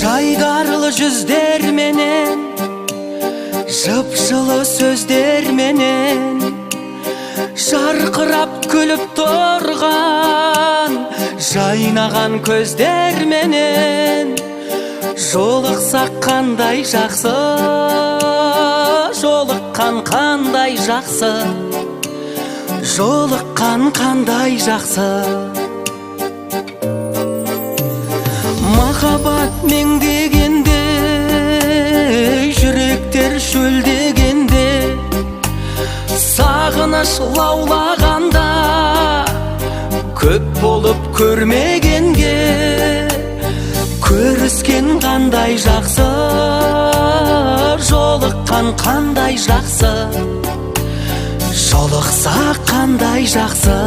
Жайдарлы жүздер менен, жып-жылы сөздер менен, жарқырап күліп тұрған жайнаған көздер менен жолықсақ қандай жақсы, жолыққан қандай жақсы, жолыққан қандай жақсы. Махаббат меңдегенде, жүректер шөлдегенде, сағыныш лаулағанда, көп болып көрмегенге, көріскен қандай жақсы, жолыққан қандай жақсы, жолықса қандай жақсы.